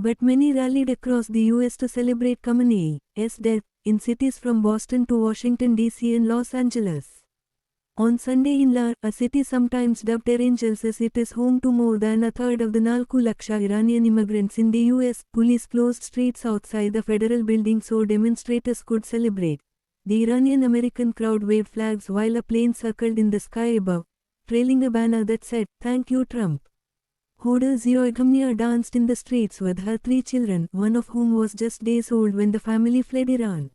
But many rallied across the US to celebrate Khamenei's death, in cities from Boston to Washington, D.C. and Los Angeles. On Sunday in Lahore, a city sometimes dubbed Tehrangeles, it is home to more than a third of the 4 lakhs Iranian immigrants in the US. Police closed streets outside the federal building so demonstrators could celebrate. The Iranian-American crowd waved flags while a plane circled in the sky above, trailing a banner that said, "Thank you, Trump." Hoda Khamenei danced in the streets with her 3 children, one of whom was just days old when the family fled Iran.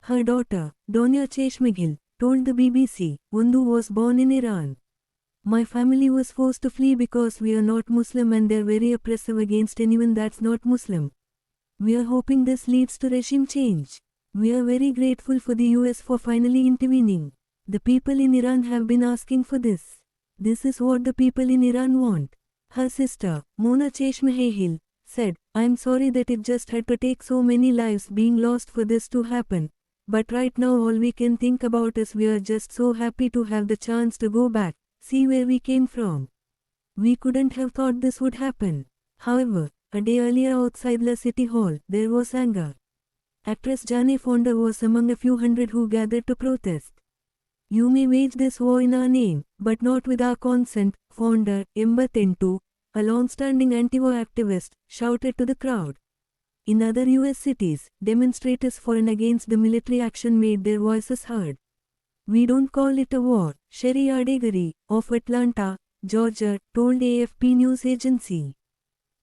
Her daughter, Donya Cheshmagil, told the BBC, "Undu was born in Iran. My family was forced to flee because we are not Muslim and they're very oppressive against anyone that's not Muslim. We are hoping this leads to regime change. We are very grateful for the US for finally intervening. The people in Iran have been asking for this. This is what the people in Iran want." Her sister, Mona Cheshmagil, said, "I'm sorry that it just had to take so many lives being lost for this to happen. But right now all we can think about is we are just so happy to have the chance to go back, see where we came from. We couldn't have thought this would happen." However, a day earlier outside the city hall, there was anger. Actress Jane Fonda was among a few hundred who gathered to protest. "You may wage this war in our name, but not with our consent," Fonda, 82, a long-standing anti-war activist, shouted to the crowd. In other US cities, demonstrators for and against the military action made their voices heard. "We don't call it a war," Sherry Ardegari, of Atlanta, Georgia, told AFP news agency.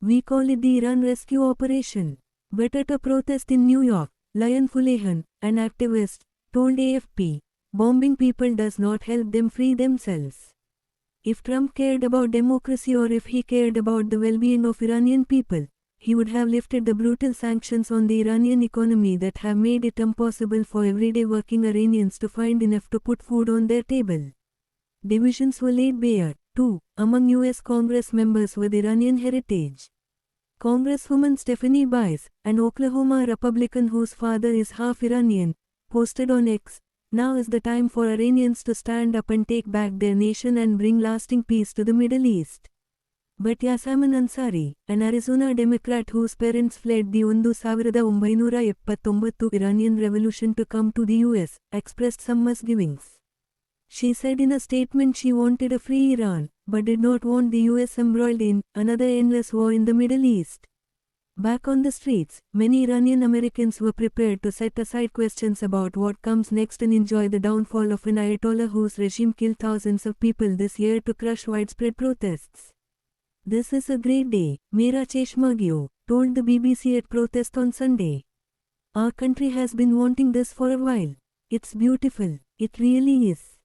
"We call it the Iran Rescue Operation." But at a protest in New York, Lion Fulehan, an activist, told AFP, "Bombing people does not help them free themselves. If Trump cared about democracy or if he cared about the well-being of Iranian people, he would have lifted the brutal sanctions on the Iranian economy that have made it impossible for everyday working Iranians to find enough to put food on their table." Divisions were laid bare, too, among US Congress members with Iranian heritage. Congresswoman Stephanie Bice, an Oklahoma Republican whose father is half Iranian, posted on X, "Now is the time for Iranians to stand up and take back their nation and bring lasting peace to the Middle East." But Yasamin Ansari, an Arizona Democrat whose parents fled the 1979 Iranian Revolution to come to the US, expressed some misgivings. She said in a statement she wanted a free Iran, but did not want the US embroiled in another endless war in the Middle East. Back on the streets, many Iranian-Americans were prepared to set aside questions about what comes next and enjoy the downfall of an Ayatollah whose regime killed thousands of people this year to crush widespread protests. "This is a great day," Mera Cheshmagil told the BBC at protest on Sunday. "Our country has been wanting this for a while. It's beautiful, it really is."